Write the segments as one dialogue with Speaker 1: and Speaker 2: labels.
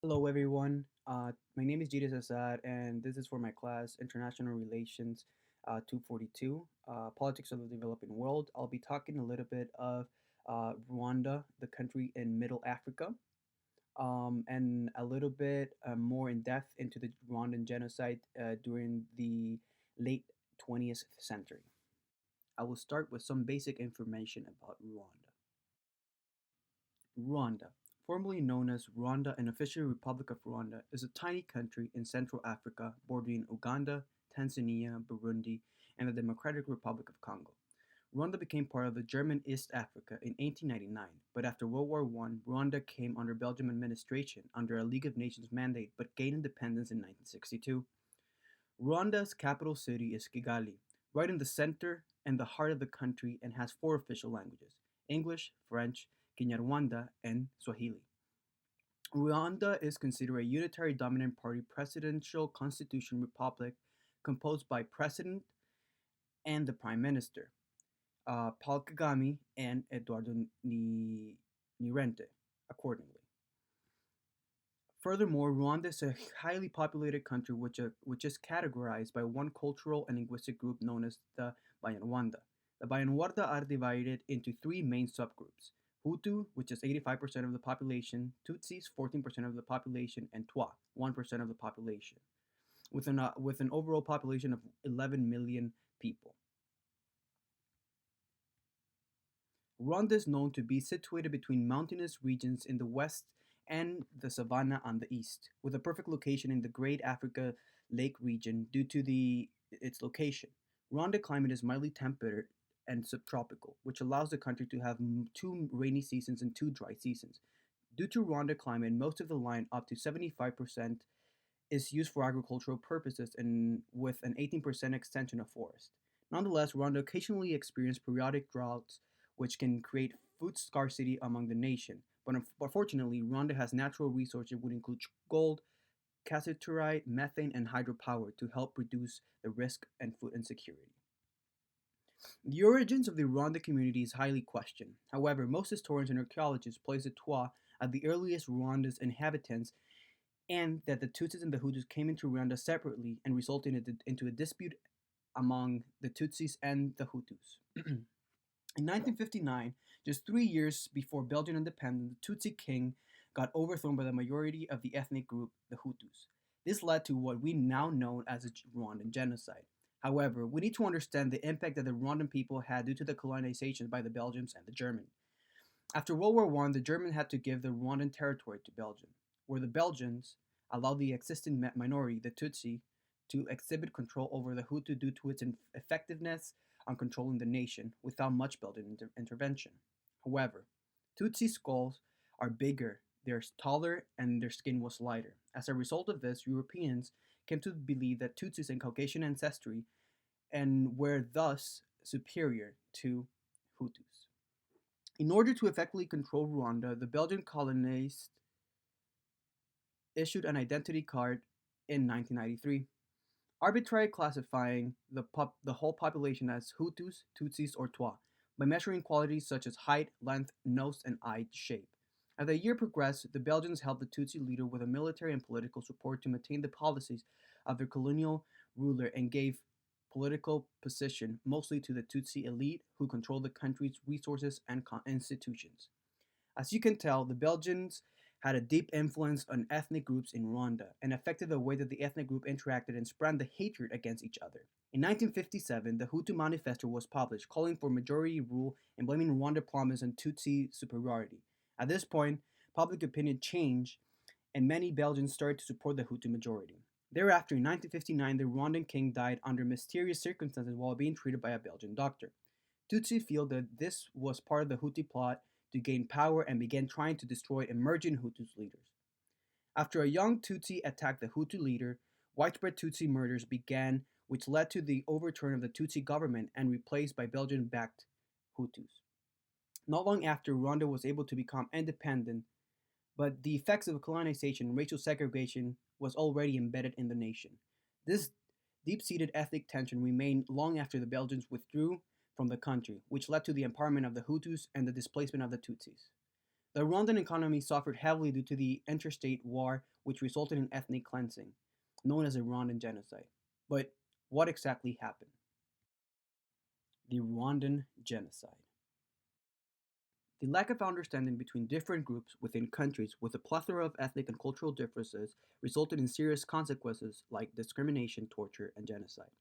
Speaker 1: Hello, everyone. My name is Jiris Assad, and this is for my class, International Relations 242, Politics of the Developing World. I'll be talking a little bit of Rwanda, the country in Middle Africa, and a little bit more in depth into the Rwandan genocide during the late 20th century. I will start with some basic information about Rwanda. Rwanda, formerly known as Rwanda and officially Republic of Rwanda, is a tiny country in Central Africa bordering Uganda, Tanzania, Burundi, and the Democratic Republic of Congo. Rwanda became part of the German East Africa in 1899, but after World War I, Rwanda came under Belgian administration under a League of Nations mandate but gained independence in 1962. Rwanda's capital city is Kigali, right in the center and the heart of the country, and has four official languages: English, French, Kinyarwanda, and Swahili. Rwanda is considered a unitary dominant party presidential constitution republic composed by president and the prime minister, Paul Kagame and Eduardo Nirente, accordingly. Furthermore, Rwanda is a highly populated country which is categorized by one cultural and linguistic group known as the Banyarwanda. The Banyarwanda are divided into three main subgroups: Hutu, which is 85% of the population, Tutsis, 14% of the population, and Twa, 1% of the population, with an overall population of 11 million people. Rwanda is known to be situated between mountainous regions in the west and the savanna on the east, with a perfect location in the Great Africa Lake region due to its location. Rwanda climate is mildly temperate and subtropical, which allows the country to have two rainy seasons and two dry seasons. Due to Rwanda climate, most of the land, up to 75%, is used for agricultural purposes and with an 18% extension of forest. Nonetheless, Rwanda occasionally experiences periodic droughts which can create food scarcity among the nation. But fortunately, Rwanda has natural resources which include gold, cassiterite, methane, and hydropower to help reduce the risk and food insecurity. The origins of the Rwanda community is highly questioned. However, most historians and archaeologists place the Twa as the earliest Rwanda's inhabitants, and that the Tutsis and the Hutus came into Rwanda separately and resulted into a dispute among the Tutsis and the Hutus. In 1959, just 3 years before Belgian independence, the Tutsi king got overthrown by the majority of the ethnic group, the Hutus. This led to what we now know as the Rwandan Genocide. However, we need to understand the impact that the Rwandan people had due to the colonization by the Belgians and the Germans. After World War I, the Germans had to give the Rwandan territory to Belgium, where the Belgians allowed the existing minority, the Tutsi, to exhibit control over the Hutu due to its effectiveness on controlling the nation without much Belgian intervention. However, Tutsi skulls are bigger, they're taller, and their skin was lighter. As a result of this, Europeans came to believe that Tutsis had Caucasian ancestry and were thus superior to Hutus. In order to effectively control Rwanda, the Belgian colonists issued an identity card in 1993, arbitrarily classifying the whole population as Hutus, Tutsis, or Twa by measuring qualities such as height, length, nose, and eye shape. As the year progressed, the Belgians helped the Tutsi leader with a military and political support to maintain the policies of their colonial ruler and gave political position mostly to the Tutsi elite who controlled the country's resources and institutions. As you can tell, the Belgians had a deep influence on ethnic groups in Rwanda and affected the way that the ethnic group interacted and spread the hatred against each other. In 1957, the Hutu Manifesto was published, calling for majority rule and blaming Rwanda promise on Tutsi superiority. At this point, public opinion changed, and many Belgians started to support the Hutu majority. Thereafter, in 1959, the Rwandan king died under mysterious circumstances while being treated by a Belgian doctor. Tutsi feel that this was part of the Hutu plot to gain power and began trying to destroy emerging Hutu leaders. After a young Tutsi attacked the Hutu leader, widespread Tutsi murders began, which led to the overturn of the Tutsi government and replaced by Belgian-backed Hutus. Not long after, Rwanda was able to become independent, but the effects of colonization and racial segregation was already embedded in the nation. This deep-seated ethnic tension remained long after the Belgians withdrew from the country, which led to the empowerment of the Hutus and the displacement of the Tutsis. The Rwandan economy suffered heavily due to the interstate war, which resulted in ethnic cleansing, known as the Rwandan Genocide. But what exactly happened? The Rwandan Genocide. The lack of understanding between different groups within countries with a plethora of ethnic and cultural differences resulted in serious consequences like discrimination, torture, and genocide.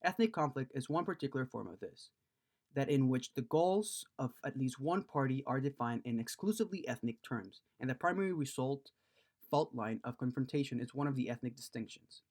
Speaker 1: Ethnic conflict is one particular form of this, that in which the goals of at least one party are defined in exclusively ethnic terms, and the primary result fault line of confrontation is one of the ethnic distinctions.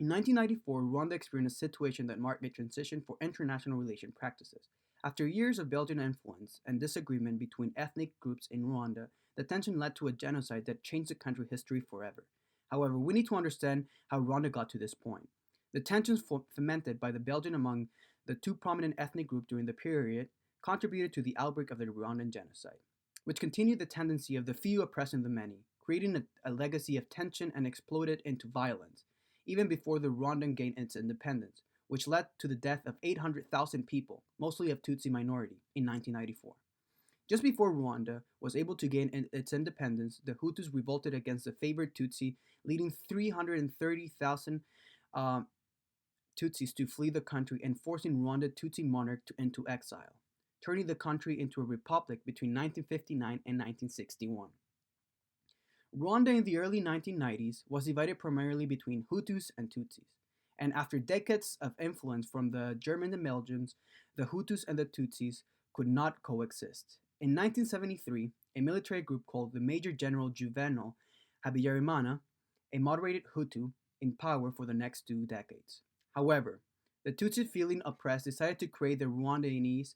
Speaker 1: In 1994, Rwanda experienced a situation that marked a transition for international relation practices. After years of Belgian influence and disagreement between ethnic groups in Rwanda, the tension led to a genocide that changed the country's history forever. However, we need to understand how Rwanda got to this point. The tensions fomented by the Belgian among the two prominent ethnic groups during the period contributed to the outbreak of the Rwandan genocide, which continued the tendency of the few oppressing the many, creating a legacy of tension and exploded into violence even before the Rwandan gained its independence, which led to the death of 800,000 people, mostly of Tutsi minority, in 1994. Just before Rwanda was able to gain its independence, the Hutus revolted against the favored Tutsi, leading 330,000 uh, Tutsis to flee the country and forcing Rwanda Tutsi monarch into exile, turning the country into a republic between 1959 and 1961. Rwanda in the early 1990s was divided primarily between Hutus and Tutsis, and after decades of influence from the Germans and Belgians, the Hutus and the Tutsis could not coexist. In 1973, a military group called the Major General Juvenal Habyarimana, a moderated Hutu, in power for the next 2 decades. However, the Tutsi feeling oppressed decided to create the Rwandanese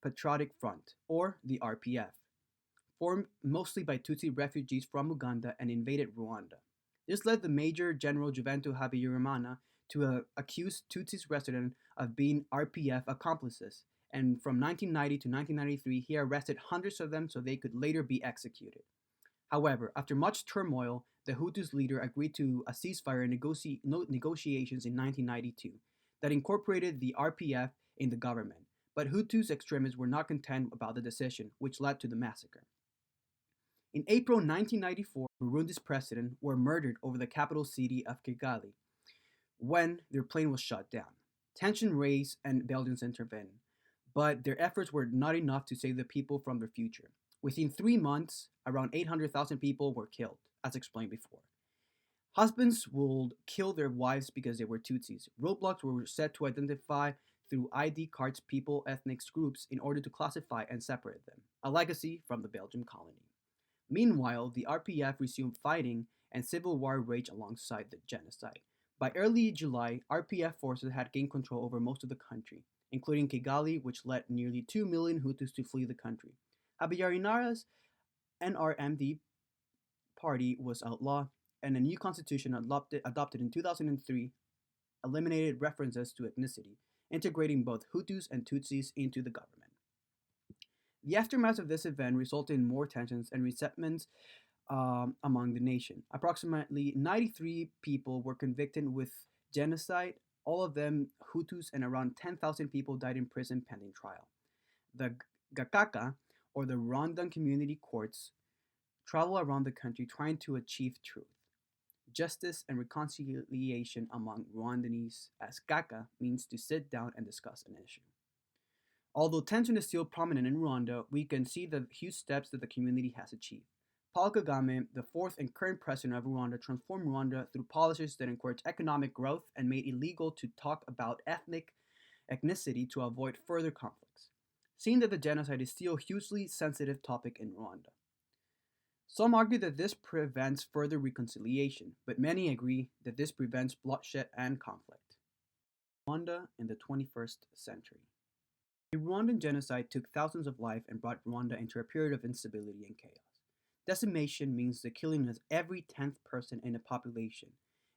Speaker 1: Patriotic Front, or the RPF, formed mostly by Tutsi refugees from Uganda and invaded Rwanda. This led the Major General Juventus Habyarimana to accuse Tutsis residents of being RPF accomplices, and from 1990 to 1993 he arrested hundreds of them so they could later be executed. However, after much turmoil, the Hutus leader agreed to a ceasefire negotiations in 1992 that incorporated the RPF in the government, but Hutus extremists were not content about the decision, which led to the massacre. In April 1994, Burundi's president were murdered over the capital city of Kigali when their plane was shot down. Tension raised and Belgians intervened, but their efforts were not enough to save the people from their future. Within 3 months, around 800,000 people were killed, as explained before. Husbands would kill their wives because they were Tutsis. Roadblocks were set to identify through ID cards people, ethnic groups in order to classify and separate them, a legacy from the Belgian colony. Meanwhile, the RPF resumed fighting and civil war raged alongside the genocide. By early July, RPF forces had gained control over most of the country, including Kigali, which led nearly 2 million Hutus to flee the country. Habyarimana's NRMD party was outlawed, and a new constitution adopted in 2003 eliminated references to ethnicity, integrating both Hutus and Tutsis into the government. The aftermath of this event resulted in more tensions and resentments among the nation. Approximately 93 people were convicted with genocide, all of them Hutus, and around 10,000 people died in prison pending trial. The Gakaka, or the Rwandan Community Courts, travel around the country trying to achieve truth, justice, and reconciliation among Rwandese, as Gaka means to sit down and discuss an issue. Although tension is still prominent in Rwanda, we can see the huge steps that the community has achieved. Paul Kagame, the fourth and current president of Rwanda, transformed Rwanda through policies that encouraged economic growth and made it illegal to talk about ethnicity to avoid further conflicts, seeing that the genocide is still a hugely sensitive topic in Rwanda. Some argue that this prevents further reconciliation, but many agree that this prevents bloodshed and conflict. Rwanda in the 21st century. The Rwandan genocide took thousands of lives and brought Rwanda into a period of instability and chaos. Decimation means the killing of every 10th person in a population,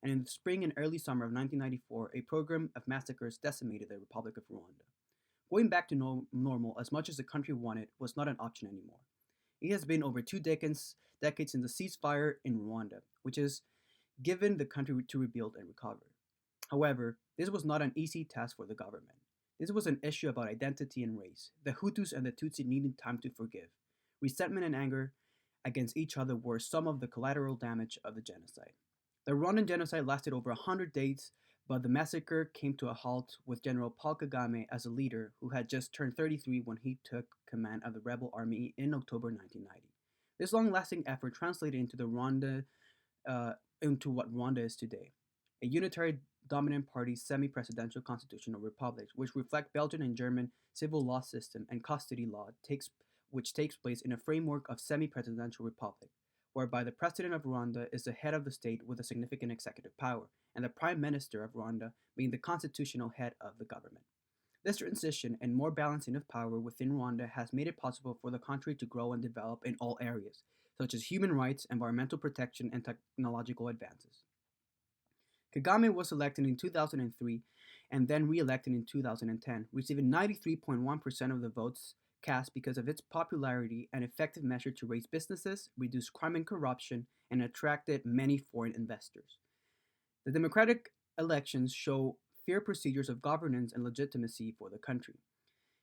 Speaker 1: and in the spring and early summer of 1994, a program of massacres decimated the Republic of Rwanda. Going back to normal as much as the country wanted was not an option anymore. It has been over 2 decades since the ceasefire in Rwanda, which has given the country to rebuild and recover. However, this was not an easy task for the government. This was an issue about identity and race. The Hutus and the Tutsi needed time to forgive, resentment, and anger against each other were some of the collateral damage of the genocide. The Rwandan genocide lasted over 100 days, but the massacre came to a halt with General Paul Kagame as a leader who had just turned 33 when he took command of the rebel army in October 1990. This long-lasting effort translated uh, into what Rwanda is today, a unitary dominant party semi-presidential constitutional republic, which reflect Belgian and German civil law system and custody law which takes place in a framework of semi-presidential republic, whereby the president of Rwanda is the head of the state with a significant executive power, and the prime minister of Rwanda being the constitutional head of the government. This transition and more balancing of power within Rwanda has made it possible for the country to grow and develop in all areas, such as human rights, environmental protection, and technological advances. Kagame was elected in 2003 and then re elected in 2010, receiving 93.1% of the votes cast because of its popularity and effective measure to raise businesses, reduce crime and corruption, and attracted many foreign investors. The democratic elections show fair procedures of governance and legitimacy for the country.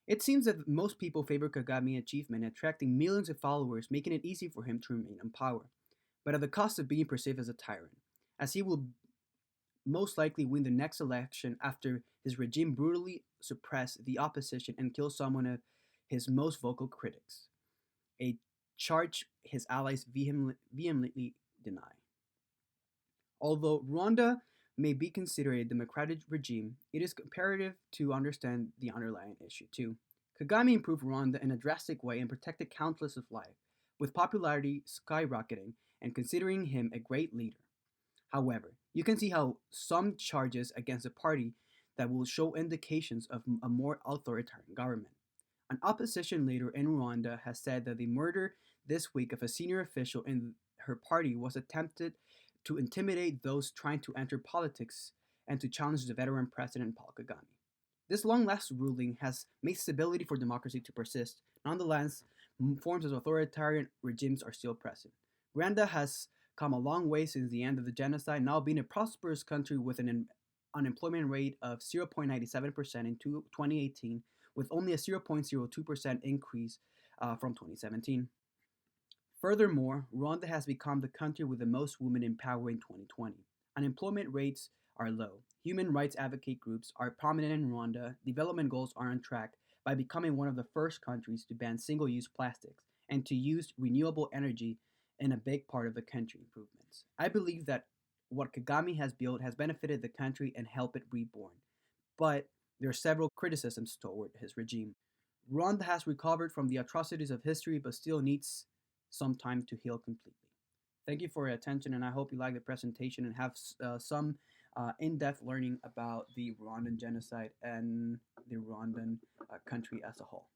Speaker 1: It seems that most people favor Kagame's achievement, attracting millions of followers, making it easy for him to remain in power, but at the cost of being perceived as a tyrant, as he will most likely win the next election after his regime brutally suppressed the opposition and killed some of his most vocal critics, a charge his allies vehemently deny. Although Rwanda may be considered a democratic regime, it is imperative to understand the underlying issue too. Kagame improved Rwanda in a drastic way and protected countless of lives, with popularity skyrocketing and considering him a great leader. However, you can see how some charges against the party that will show indications of a more authoritarian government. An opposition leader in Rwanda has said that the murder this week of a senior official in her party was attempted to intimidate those trying to enter politics and to challenge the veteran president Paul Kagame. This long lasting ruling has made stability for democracy to persist. Nonetheless, forms of authoritarian regimes are still present. Rwanda has come a long way since the end of the genocide, now being a prosperous country with an unemployment rate of 0.97% in 2018, with only a 0.02% increase from 2017. Furthermore, Rwanda has become the country with the most women in power in 2020. Unemployment rates are low. Human rights advocate groups are prominent in Rwanda. Development goals are on track by becoming one of the first countries to ban single use plastics and to use renewable energy in a big part of the country improvements. I believe that what Kagame has built has benefited the country and helped it reborn. But there are several criticisms toward his regime. Rwanda has recovered from the atrocities of history but still needs some time to heal completely. Thank you for your attention, and I hope you like the presentation and have some in depth learning about the Rwandan genocide and the Rwandan country as a whole.